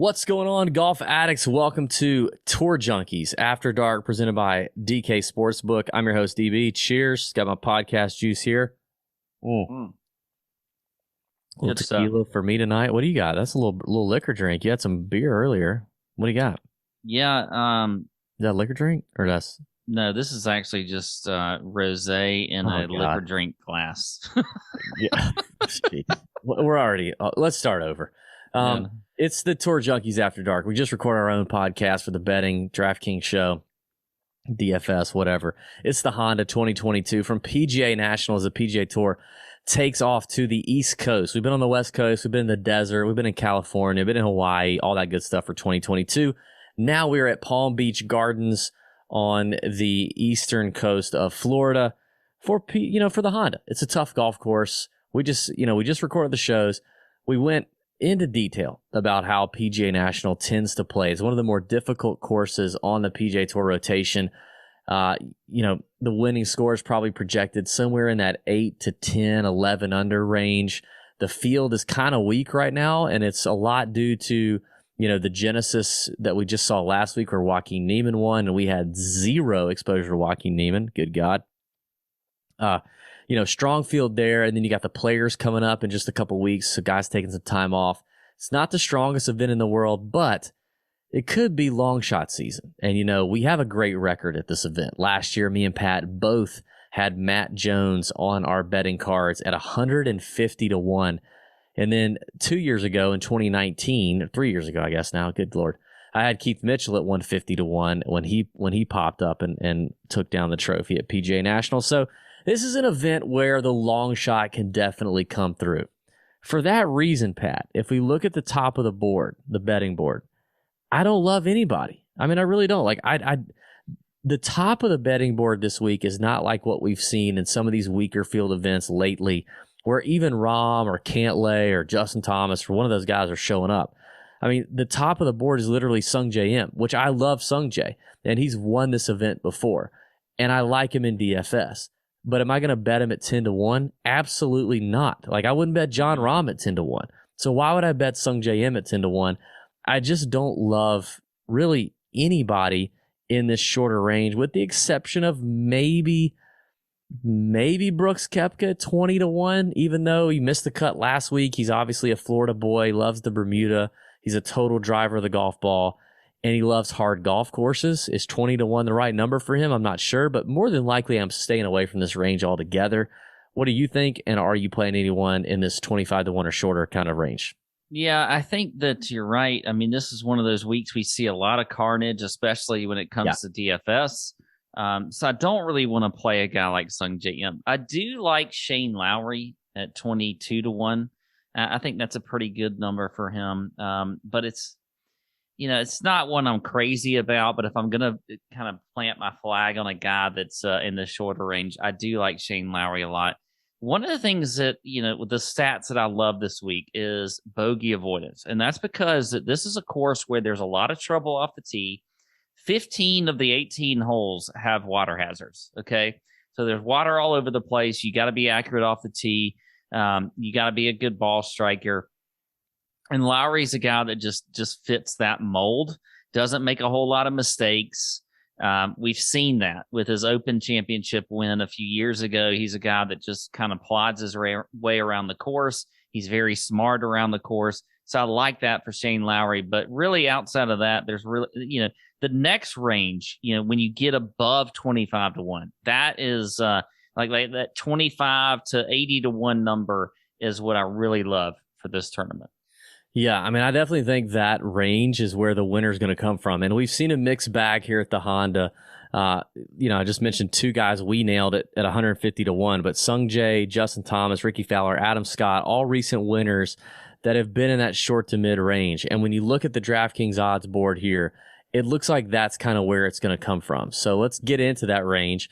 What's going on, golf addicts? Welcome to Tour Junkies After Dark, presented by DK Sportsbook. I'm your host, DB. Cheers. Got my podcast juice here. Little Good tequila stuff. for me tonight. What do you got? That's a little liquor drink. You had some beer earlier. What do you got? Yeah, Is that a liquor drink or that's? no, this is actually just rosé in a liquor drink glass. Yeah. We're already. Let's start over. Yeah. It's the Tour Junkies After Dark. We just record our own podcast for the betting DraftKings show, DFS, whatever. It's the Honda 2022 from PGA National as the PGA Tour takes off to the East Coast. We've been on the West Coast. We've been in the desert. We've been in California. We've been in Hawaii. All that good stuff for 2022. Now we're at Palm Beach Gardens on the eastern coast of Florida for the Honda. It's a tough golf course. We just recorded the shows. We went into detail about how PGA National tends to play. It's one of the more difficult courses on the PGA Tour rotation. The winning score is probably projected somewhere in that 8 to 10, 11 under range. The field is kind of weak right now, and it's a lot due to the genesis that we just saw last week where Joaquin Niemann won, and we had zero exposure to Joaquin Niemann. Good God. Strong field there, and then you got the Players coming up in just a couple weeks, so guys taking some time off. It's not the strongest event in the world, but it could be long shot season. And, we have a great record at this event. Last year, me and Pat both had Matt Jones on our betting cards at 150 to 1. And then 2 years ago in 2019, or 3 years ago, I guess now, good Lord, I had Keith Mitchell at 150 to 1 when he popped up and took down the trophy at PGA National. So this is an event where the long shot can definitely come through. For that reason, Pat, if we look at the top of the board, the betting board, I don't love anybody. I mean, I really don't. Like, the top of the betting board this week is not like what we've seen in some of these weaker field events lately, where even Rahm or Cantlay or Justin Thomas or one of those guys are showing up. I mean, the top of the board is literally Sung Jae Im, which I love Sung Jae, and he's won this event before, and I like him in DFS. But am I going to bet him at 10 to 1? Absolutely not. Like, I wouldn't bet John Rahm at 10 to 1. So why would I bet Sung Jae Im at 10 to 1? I just don't love really anybody in this shorter range, with the exception of maybe Brooks Koepka at 20 to 1, even though he missed the cut last week. He's obviously a Florida boy, loves the Bermuda. He's a total driver of the golf ball, and he loves hard golf courses. Is 20 to 1 the right number for him? I'm not sure, but more than likely I'm staying away from this range altogether. What do you think, and are you playing anyone in this 25 to 1 or shorter kind of range? Yeah, I think that you're right. I mean, this is one of those weeks we see a lot of carnage, especially when it comes to DFS. So I don't really want to play a guy like Sung Jae Im. I do like Shane Lowry at 22 to 1. I think that's a pretty good number for him. But it's not one I'm crazy about. But if I'm going to kind of plant my flag on a guy that's in the shorter range, I do like Shane Lowry a lot. One of the things that, with the stats that I love this week is bogey avoidance. And that's because this is a course where there's a lot of trouble off the tee. 15 of the 18 holes have water hazards. Okay. So there's water all over the place. You got to be accurate off the tee. You got to be a good ball striker. And Lowry's a guy that just fits that mold, doesn't make a whole lot of mistakes. We've seen that with his Open Championship win a few years ago. He's a guy that just kind of plods his way around the course. He's very smart around the course. So I like that for Shane Lowry. But really outside of that, there's really, the next range, when you get above 25 to 1, that is like that 25 to 80 to 1 number is what I really love for this tournament. Yeah, I mean, I definitely think that range is where the winner is going to come from. And we've seen a mixed bag here at the Honda. I just mentioned two guys we nailed it at 150 to 1, but Sung Jae, Justin Thomas, Ricky Fowler, Adam Scott, all recent winners that have been in that short to mid range. And when you look at the DraftKings odds board here, it looks like that's kind of where it's going to come from. So let's get into that range.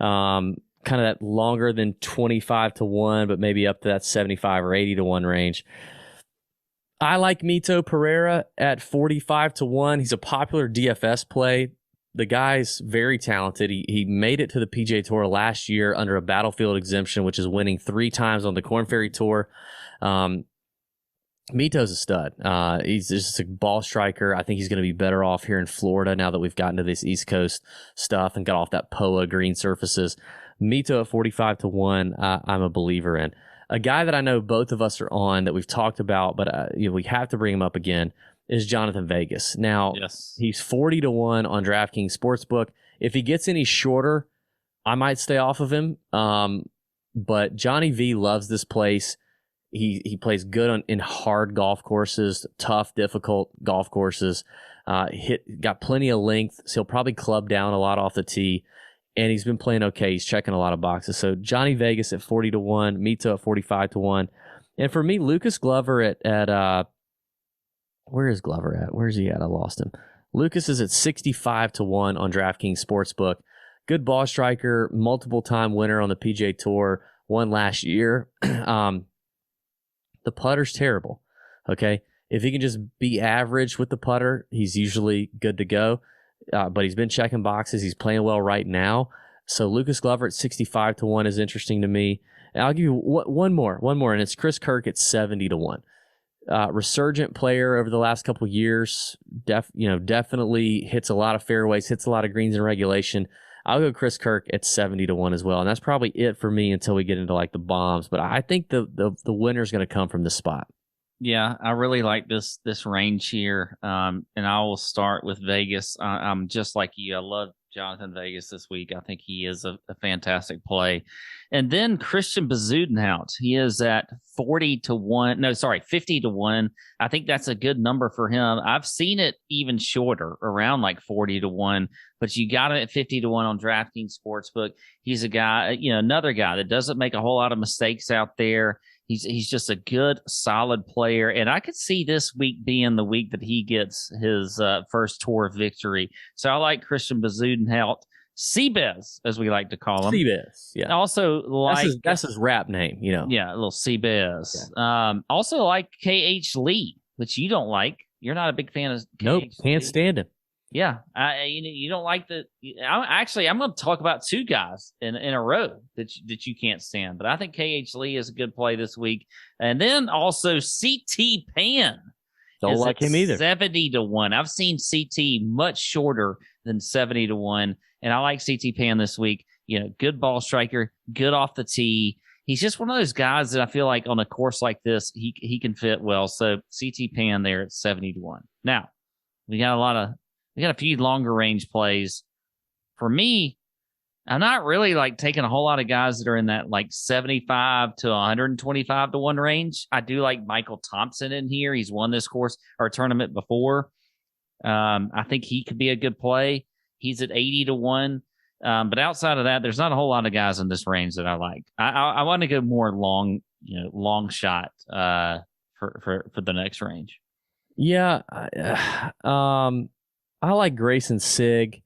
Kind of that longer than 25 to 1, but maybe up to that 75 or 80 to 1 range. I like Mito Pereira at 45 to 1. He's a popular DFS play. The guy's very talented. He made it to the PGA Tour last year under a battlefield exemption, which is winning 3 times on the Korn Ferry Tour. Mito's a stud. He's just a ball striker. I think he's going to be better off here in Florida now that we've gotten to this East Coast stuff and got off that POA green surfaces. Mito at 45 to 1, I'm a believer in. A guy that I know both of us are on that we've talked about, but we have to bring him up again, is Jonathan Vegas. Now, He's 40 to 1 on DraftKings Sportsbook. If he gets any shorter, I might stay off of him. But Johnny V loves this place. He plays good in hard golf courses, tough, difficult golf courses. Got plenty of length, so he'll probably club down a lot off the tee. And he's been playing okay. He's checking a lot of boxes. So Johnny Vegas at 40 to 1, Mito at 45 to 1. And for me, Lucas Glover at where is Glover at? Where's he at? I lost him. Lucas is at 65 to 1 on DraftKings Sportsbook. Good ball striker, multiple time winner on the PGA Tour, won last year. The putter's terrible, okay? If he can just be average with the putter, he's usually good to go. But he's been checking boxes. He's playing well right now. So Lucas Glover at 65 to 1 is interesting to me. And I'll give you one more, and it's Chris Kirk at 70 to 1. Resurgent player over the last couple of years. Definitely hits a lot of fairways, hits a lot of greens in regulation. I'll go Chris Kirk at 70 to 1 as well. And that's probably it for me until we get into like the bombs. But I think the winner's going to come from this spot. Yeah, I really like this range here. And I will start with Vegas. I'm just like you. I love Jonathan Vegas this week. I think he is a fantastic play. And then Christian Bazooden, he is at 40 to 1. No, sorry, 50 to 1. I think that's a good number for him. I've seen it even shorter, around like 40 to 1, but you got it at 50 to 1 on DraftKings Sportsbook. He's a guy, another guy that doesn't make a whole lot of mistakes out there. He's just a good, solid player. And I could see this week being the week that he gets his first tour victory. So I like Christian Bazooden out. Seabez, as we like to call him. Seabez, yeah. Also like... That's his rap name, Yeah, a little Seabez. Yeah. Also like K.H. Lee, which you don't like. You're not a big fan of K.H. Nope, can't stand him. Yeah, you don't like the. I'm going to talk about two guys in a row that you can't stand, but I think KH Lee is a good play this week, and then also CT Pan. Don't like him either. 70 to 1. I've seen CT much shorter than 70 to 1, and I like CT Pan this week. Good ball striker, good off the tee. He's just one of those guys that I feel like on a course like this, he can fit well. So CT Pan there at 70 to 1. Now we got a few longer range plays. For me, I'm not really like taking a whole lot of guys that are in that like 75 to 125 to 1 range. I do like Michael Thompson in here. He's won this course or tournament before. I think he could be a good play. He's at 80 to 1. But outside of that, there's not a whole lot of guys in this range that I like. I want to go more long shot for the next range. Yeah. I like Grayson Sigg.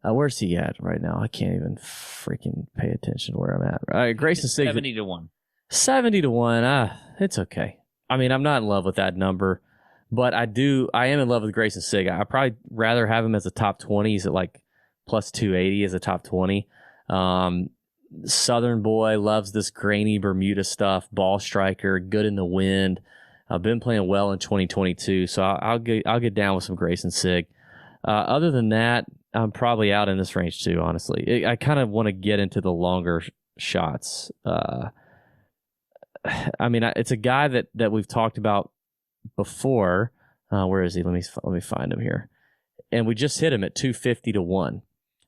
Where's he at right now? I can't even freaking pay attention to where I'm at. All right, Grayson Sigg. 70 to 1. 70 to 1. It's okay. I mean, I'm not in love with that number, but I am in love with Grayson Sigg. I'd probably rather have him as a top 20. He's at like plus 280 as a top 20. Southern boy, loves this grainy Bermuda stuff. Ball striker, good in the wind. I've been playing well in 2022, so I'll get down with some Grayson Sigg. Other than that, I'm probably out in this range too, honestly. I kind of want to get into the longer shots. It's a guy that we've talked about before. Where is he? Let me find him here. And we just hit him at 250 to 1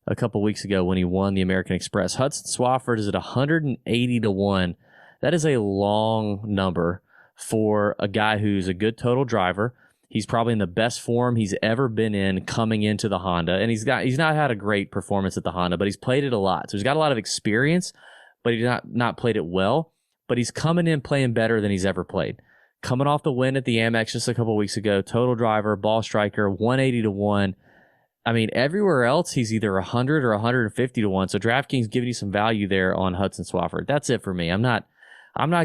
a couple weeks ago when he won the American Express. Hudson Swafford is at 180 to 1. That is a long number for a guy who's a good total driver. He's probably in the best form he's ever been in coming into the Honda. And he's not had a great performance at the Honda, but he's played it a lot. So he's got a lot of experience, but he's not played it well. But he's coming in playing better than he's ever played. Coming off the win at the Amex just a couple weeks ago, total driver, ball striker, 180 to 1. I mean, everywhere else he's either 100 or 150 to 1. So DraftKings giving you some value there on Hudson Swafford. That's it for me. I'm not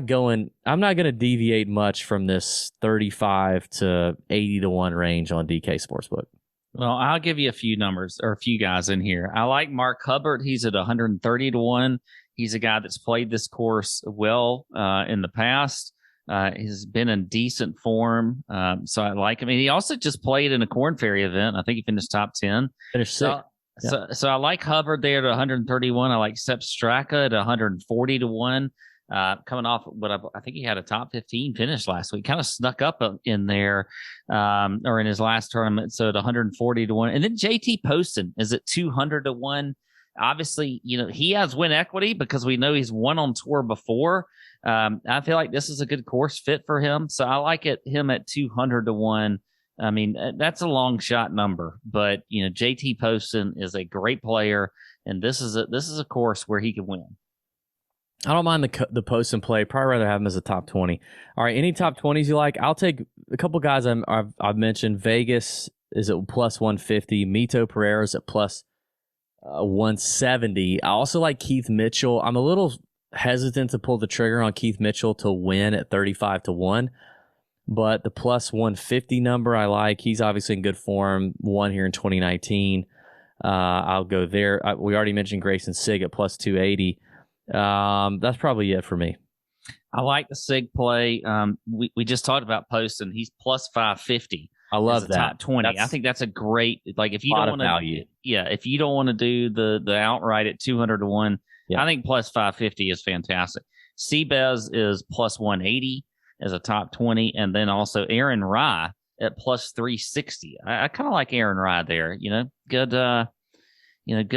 going to deviate much from this 35 to 80 to 1 range on DK Sportsbook. Well, I'll give you a few numbers or a few guys in here. I like Mark Hubbard. He's at 130 to 1. He's a guy that's played this course well in the past. He's been in decent form, so I like him. And he also just played in a Corn Ferry event. I think he finished top 10. Finished So, sixth. Yeah. so I like Hubbard there at 131. I like Sepp Straka at 140 to 1. Coming off what I think he had a top 15 finish last week, kind of snuck up in there, or in his last tournament. So at 140 to 1. And then JT Poston is at 200 to 1. Obviously, he has win equity because we know he's won on tour before. I feel like this is a good course fit for him. So I like him at 200 to 1. I mean, that's a long shot number, but JT Poston is a great player, and this is a course where he can win. I don't mind the Poston play. Probably rather have him as a top 20. All right, any top 20s you like? I'll take a couple guys I've mentioned. Vegas is at plus 150. Mito Pereira is at plus 170. I also like Keith Mitchell. I'm a little hesitant to pull the trigger on Keith Mitchell to win at 35 to 1. But the plus 150 number I like. He's obviously in good form. Won here in 2019. I'll go there. We already mentioned Grayson Sigg at plus 280. That's probably it for me. I like the Sigg play. We just talked about Poston. He's plus 550. I love that. Top 20. I think that's a great, like, if you don't want to, if you don't want to do the outright at 200 to 1, I think plus 550 is fantastic. Seabez is plus 180 as a top 20, and then also Aaron Rye at plus 360. I kind of like Aaron Rye there. Good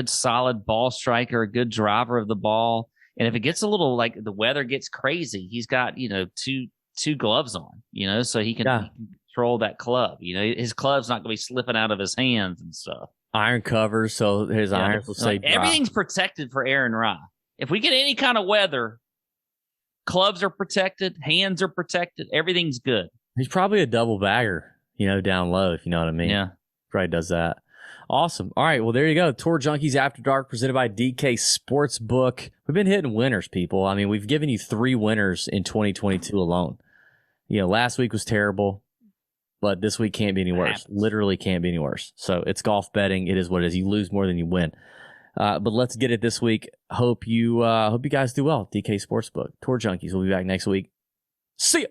solid ball striker, good driver of the ball. And if it gets a little, like, the weather gets crazy, he's got two gloves on, so he can control that club. His club's not going to be slipping out of his hands and stuff. Iron covers, so his irons will stay dry. Everything's protected for Aaron Rye. If we get any kind of weather, clubs are protected, hands are protected, everything's good. He's probably a double bagger, down low, if you know what I mean. Yeah. Probably does that. Awesome. All right, well, there you go. Tour Junkies After Dark presented by DK Sportsbook. We've been hitting winners, people. I mean, we've given you 3 winners in 2022 alone. Last week was terrible, but this week can't be any worse. Literally can't be any worse. So it's golf betting. It is what it is. You lose more than you win. But let's get it this week. Hope you guys do well. DK Sportsbook, Tour Junkies. We'll be back next week. See ya.